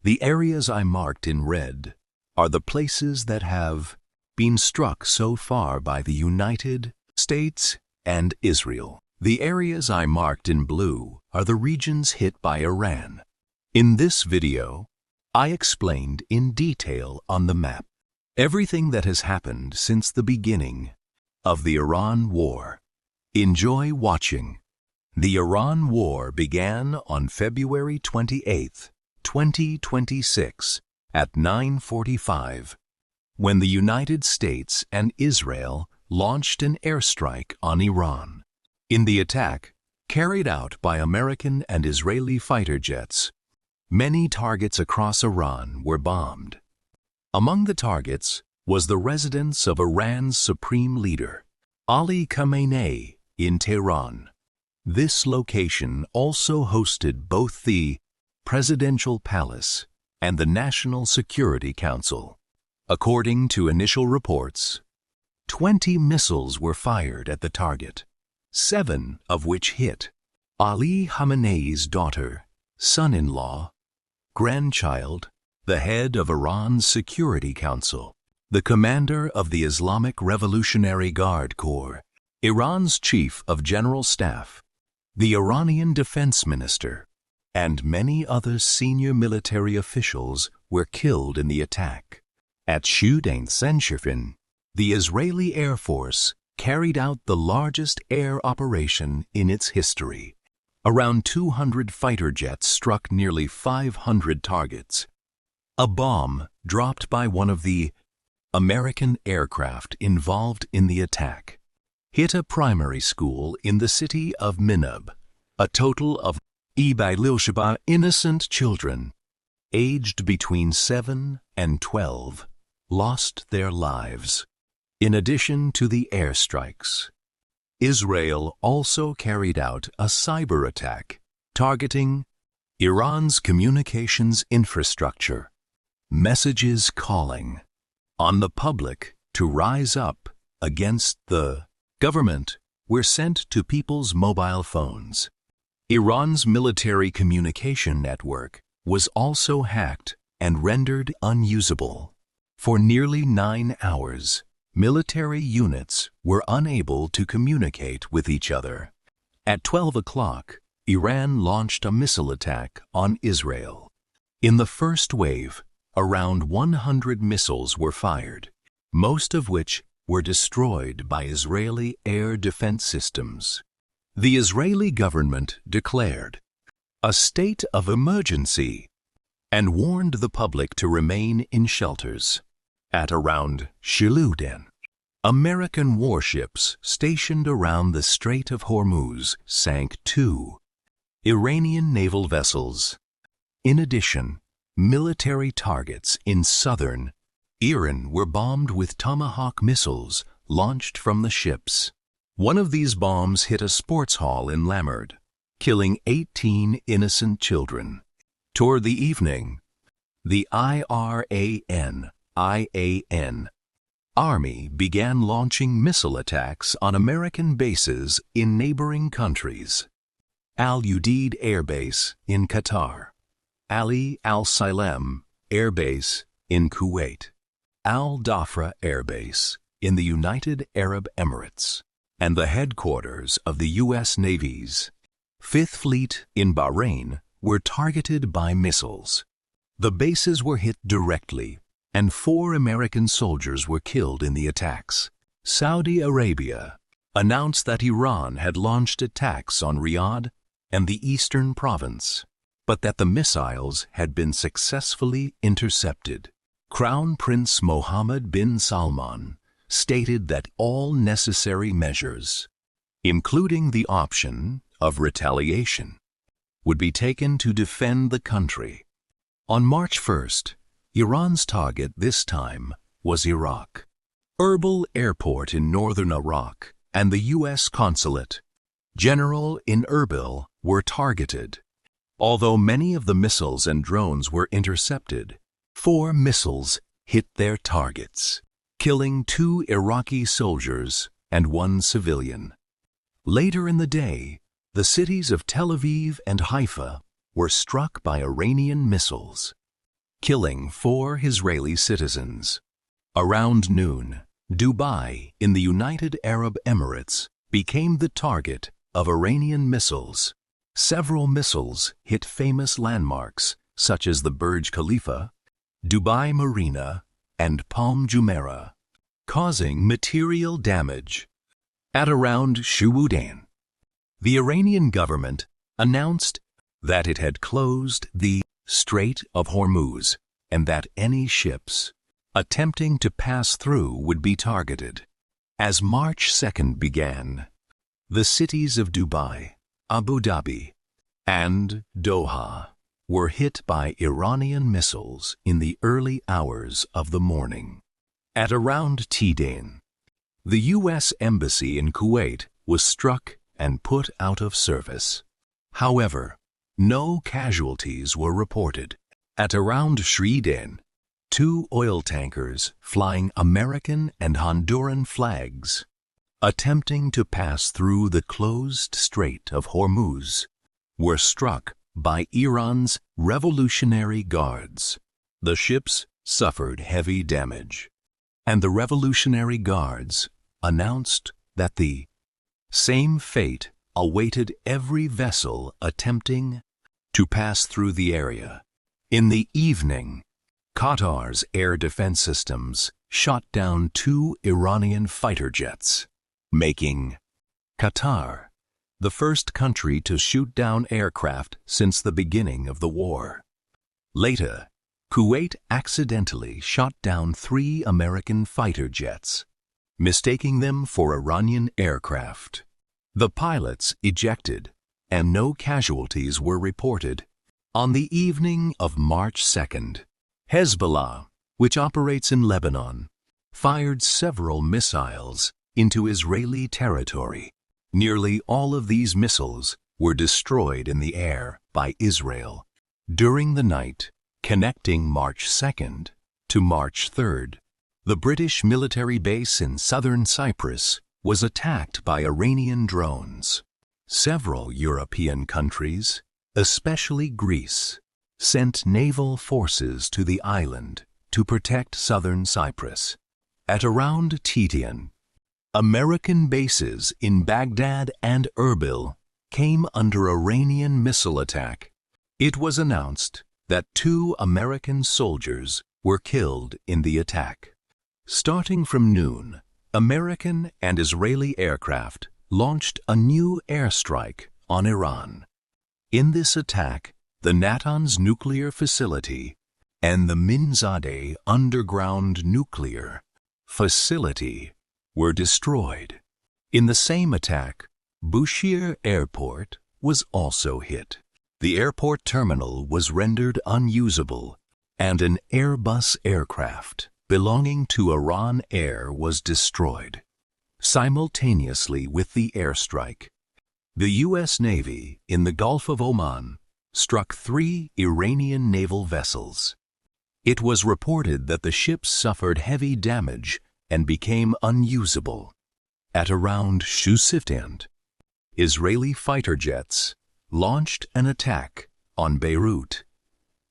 The areas I marked in red are the places that have been struck so far by the United States and Israel. The areas I marked in blue are the regions hit by Iran. In this video, I explained in detail on the map everything that has happened since the beginning of the Iran War. Enjoy watching. The Iran War began on February 28, 2026 at 9:45, when the United States and Israel launched an airstrike on Iran. In the attack, carried out by American and Israeli fighter jets, many targets across Iran were bombed. Among the targets was the residence of Iran's supreme leader, Ali Khamenei, in Tehran. This location also hosted both the Presidential Palace and the National Security Council. According to initial reports, 20 missiles were fired at the target, 7 of which hit Ali Khamenei's daughter, son-in-law, grandchild, the head of Iran's Security Council, the commander of the Islamic Revolutionary Guard Corps, Iran's chief of general staff, the Iranian defense minister, and many other senior military officials were killed in the attack. At Shudain Senshirfin, the Israeli Air Force carried out the largest air operation in its history. Around 200 fighter jets struck nearly 500 targets. A bomb dropped by one of the American aircraft involved in the attack hit a primary school in the city of Minab. A total of innocent children, aged between 7 and 12, lost their lives. In addition to the airstrikes, Israel also carried out a cyber attack targeting Iran's communications infrastructure. Messages calling on the public to rise up against the government were sent to people's mobile phones. Iran's military communication network was also hacked and rendered unusable. For nearly 9 hours, military units were unable to communicate with each other. At 12 o'clock, Iran launched a missile attack on Israel. In the first wave, around 100 missiles were fired, most of which were destroyed by Israeli air defense systems. The Israeli government declared a state of emergency and warned the public to remain in shelters. At around Shudain, American warships stationed around the Strait of Hormuz sank 2 Iranian naval vessels. In addition, military targets in southern Iran were bombed with Tomahawk missiles launched from the ships. One of these bombs hit a sports hall in Lamard, killing 18 innocent children. Toward the evening, the Iran Army began launching missile attacks on American bases in neighboring countries. Al Udeid Air Base in Qatar, Ali Al Salem Air Base in Kuwait, Al Dhafra Air Base in the United Arab Emirates, and the headquarters of the U.S. Navy's Fifth Fleet in Bahrain were targeted by missiles. The bases were hit directly, and 4 American soldiers were killed in the attacks. Saudi Arabia announced that Iran had launched attacks on Riyadh and the eastern province, but that the missiles had been successfully intercepted. Crown Prince Mohammed bin Salman stated that all necessary measures, including the option of retaliation, would be taken to defend the country. On March 1st, Iran's target this time was Iraq. Erbil Airport in northern Iraq and the U.S. Consulate General in Erbil were targeted. Although many of the missiles and drones were intercepted, 4 missiles hit their targets, killing 2 Iraqi soldiers and 1 civilian. Later in the day, the cities of Tel Aviv and Haifa were struck by Iranian missiles. killing 4 Israeli citizens. Around noon, Dubai in the United Arab Emirates became the target of Iranian missiles. Several missiles hit famous landmarks such as the Burj Khalifa, Dubai Marina, and Palm Jumeirah, causing material damage. At around Shuhudain, the Iranian government announced that it had closed the Strait of Hormuz and that any ships attempting to pass through would be targeted. As March 2nd began, the cities of Dubai, Abu Dhabi, and Doha were hit by Iranian missiles in the early hours of the morning. At around T-Dain, the U.S. Embassy in Kuwait was struck and put out of service. However, no casualties were reported. At around Shridain, 2 oil tankers flying American and Honduran flags, attempting to pass through the closed Strait of Hormuz, were struck by Iran's Revolutionary Guards. The ships suffered heavy damage, and the Revolutionary Guards announced that the same fate awaited every vessel attempting to pass through the area. In the evening, Qatar's air defense systems shot down 2 Iranian fighter jets, making Qatar the first country to shoot down aircraft since the beginning of the war. Later, Kuwait accidentally shot down 3 American fighter jets, mistaking them for Iranian aircraft. The pilots ejected, and no casualties were reported. On the evening of March 2nd, Hezbollah, which operates in Lebanon, fired several missiles into Israeli territory. Nearly all of these missiles were destroyed in the air by Israel. During the night, connecting March 2nd to March 3rd, the British military base in southern Cyprus was attacked by Iranian drones. Several European countries, especially Greece, sent naval forces to the island to protect southern Cyprus. At around Titian, American bases in Baghdad and Erbil came under Iranian missile attack. It was announced that 2 American soldiers were killed in the attack. Starting from noon, American and Israeli aircraft launched a new airstrike on Iran. In this attack, the Natanz nuclear facility and the Minzadeh underground nuclear facility were destroyed. In the same attack, Bushehr Airport was also hit. The airport terminal was rendered unusable, and an Airbus aircraft belonging to Iran Air was destroyed. Simultaneously with the airstrike, the U.S. Navy in the Gulf of Oman struck 3 Iranian naval vessels. It was reported that the ships suffered heavy damage and became unusable. At around Shusiftant, Israeli fighter jets launched an attack on Beirut,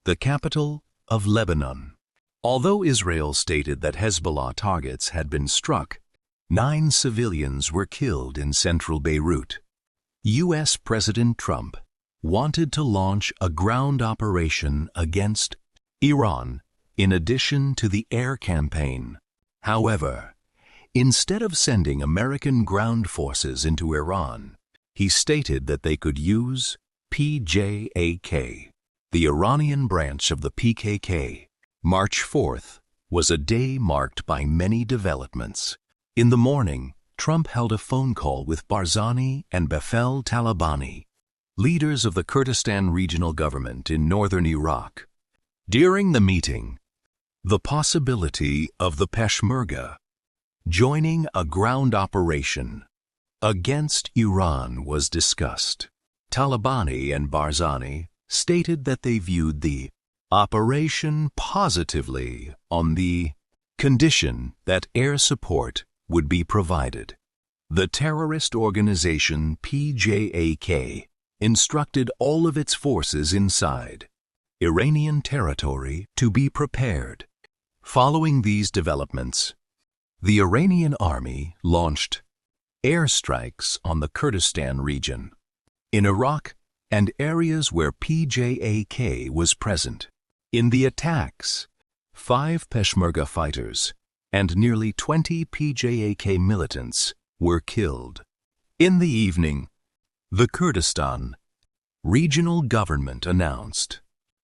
the capital of Lebanon. Although Israel stated that Hezbollah targets had been struck, 9 civilians were killed in central Beirut. U.S. President Trump wanted to launch a ground operation against Iran in addition to the air campaign. However, instead of sending American ground forces into Iran, he stated that they could use PJAK, the Iranian branch of the PKK. March 4th was a day marked by many developments. In the morning, Trump held a phone call with Barzani and Bafel Talabani, leaders of the Kurdistan Regional Government in northern Iraq. During the meeting, the possibility of the Peshmerga joining a ground operation against Iran was discussed. Talabani and Barzani stated that they viewed the operation positively on the condition that air support would be provided. The terrorist organization PJAK instructed all of its forces inside Iranian territory to be prepared. Following these developments, the Iranian army launched airstrikes on the Kurdistan region, in Iraq and areas where PJAK was present. In the attacks, 5 Peshmerga fighters and nearly 20 PJAK militants were killed. In the evening, the Kurdistan regional government announced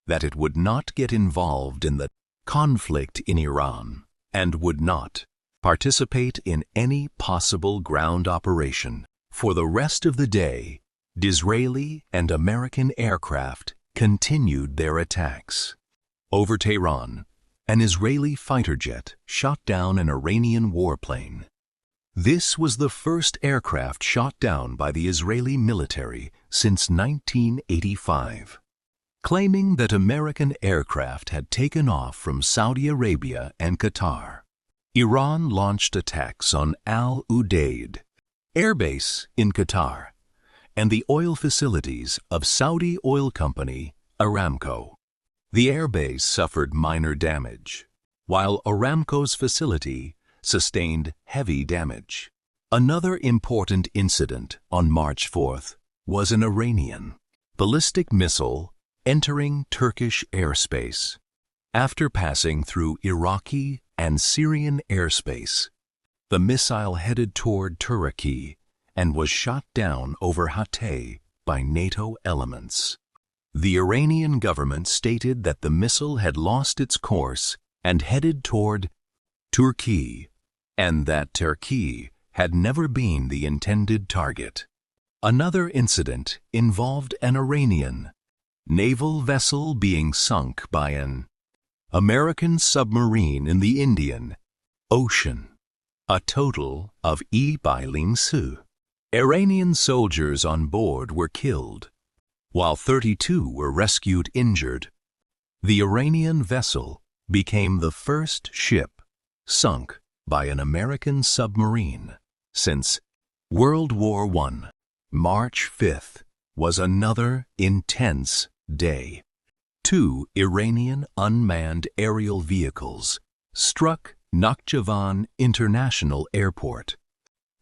that it would not get involved in the conflict in Iran and would not participate in any possible ground operation. For the rest of the day, Disraeli and American aircraft continued their attacks. Over Tehran, an Israeli fighter jet shot down an Iranian warplane. This was the first aircraft shot down by the Israeli military since 1985. Claiming that American aircraft had taken off from Saudi Arabia and Qatar, Iran launched attacks on Al Udeid airbase in Qatar and the oil facilities of Saudi oil company Aramco. The airbase suffered minor damage, while Aramco's facility sustained heavy damage. Another important incident on March 4th was an Iranian ballistic missile entering Turkish airspace. After passing through Iraqi and Syrian airspace, the missile headed toward Turkey and was shot down over Hatay by NATO elements. The Iranian government stated that the missile had lost its course and headed toward Turkey, and that Turkey had never been the intended target. Another incident involved an Iranian naval vessel being sunk by an American submarine in the Indian Ocean. A total of Su. Iranian soldiers on board were killed, while 32 were rescued injured. The Iranian vessel became the first ship sunk by an American submarine since World War I. March 5th was another intense day. 2 Iranian unmanned aerial vehicles struck Nakhchivan International Airport.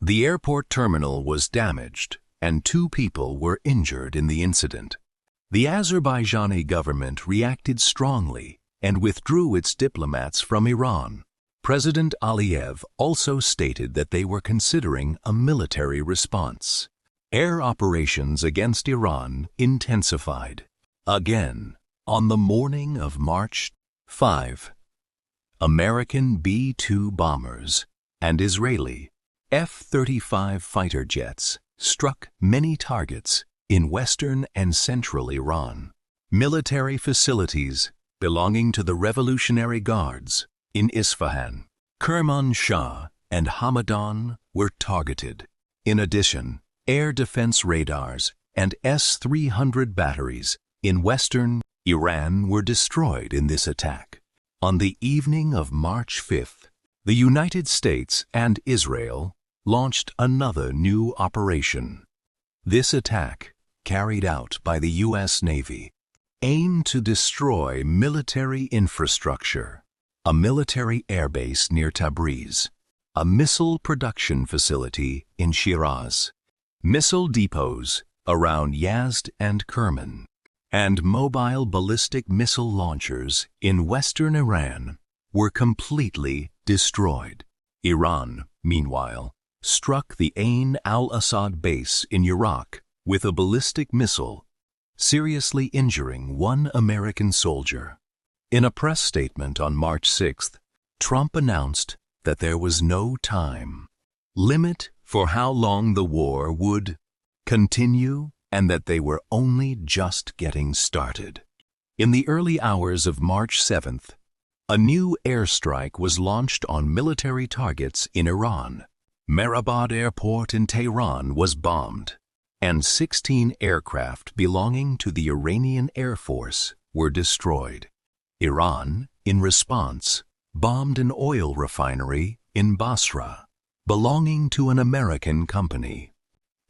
The airport terminal was damaged and 2 people were injured in the incident. The Azerbaijani government reacted strongly and withdrew its diplomats from Iran. President Aliyev also stated that they were considering a military response. Air operations against Iran intensified. Again, on the morning of March 5, American B-2 bombers and Israeli F-35 fighter jets struck many targets in western and central Iran. Military facilities belonging to the Revolutionary Guards in Isfahan, Kermanshah, and Hamadan were targeted. In addition, air defense radars and S-300 batteries in western Iran were destroyed in this attack. On the evening of March 5th, the United States and Israel launched another new operation. This attack, carried out by the U.S. Navy, aimed to destroy military infrastructure, a military airbase near Tabriz, a missile production facility in Shiraz, missile depots around Yazd and Kerman, and mobile ballistic missile launchers in western Iran were completely destroyed. Iran, meanwhile, struck the Ain al-Assad base in Iraq with a ballistic missile, seriously injuring 1 American soldier. In a press statement on March 6th, Trump announced that there was no time limit for how long the war would continue and that they were only just getting started. In the early hours of March 7th, a new airstrike was launched on military targets in Iran. Mehrabad Airport in Tehran was bombed, and 16 aircraft belonging to the Iranian Air Force were destroyed. Iran, in response, bombed an oil refinery in Basra, belonging to an American company.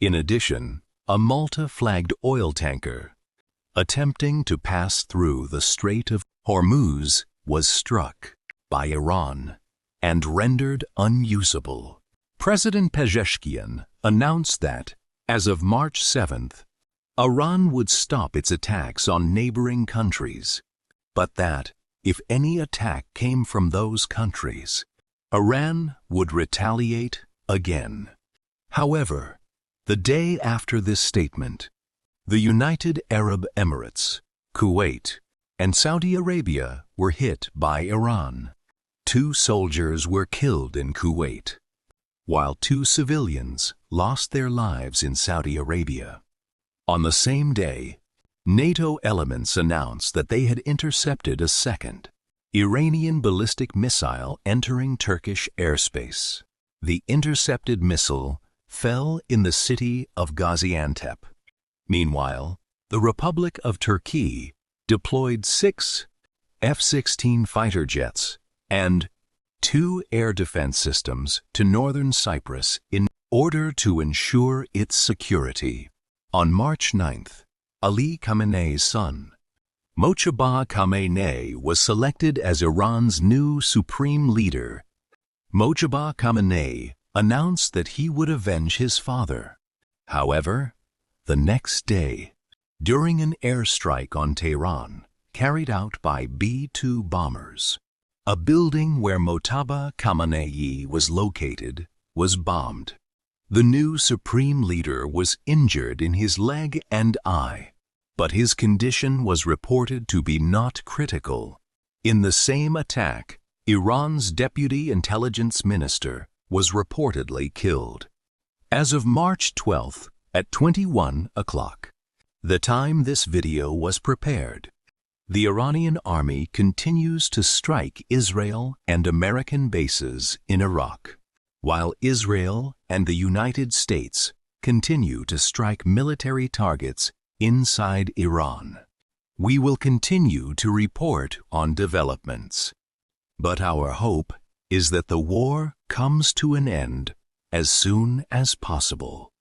In addition, a Malta-flagged oil tanker, attempting to pass through the Strait of Hormuz was struck by Iran and rendered unusable. President Pezeshkian announced that, as of March 7th, Iran would stop its attacks on neighboring countries, but that, if any attack came from those countries, Iran would retaliate again. However, the day after this statement, the United Arab Emirates, Kuwait, and Saudi Arabia were hit by Iran. 2 soldiers were killed in Kuwait, while 2 civilians lost their lives in Saudi Arabia. On the same day, NATO elements announced that they had intercepted a second Iranian ballistic missile entering Turkish airspace. The intercepted missile fell in the city of Gaziantep. Meanwhile, the Republic of Turkey deployed 6 F-16 fighter jets and 2 air defense systems to northern Cyprus in order to ensure its security. On March 9th, Ali Khamenei's son, Mojtaba Khamenei, was selected as Iran's new supreme leader. Mojtaba Khamenei announced that he would avenge his father. However, the next day, during an airstrike on Tehran carried out by B-2 bombers, a building where Mojtaba Khamenei was located was bombed. The new supreme leader was injured in his leg and eye, but his condition was reported to be not critical. In the same attack, Iran's deputy intelligence minister was reportedly killed. As of March 12th at 21 o'clock, the time this video was prepared, the Iranian army continues to strike Israel and American bases in Iraq, while Israel and the United States continue to strike military targets inside Iran. We will continue to report on developments, but our hope is that the war comes to an end as soon as possible.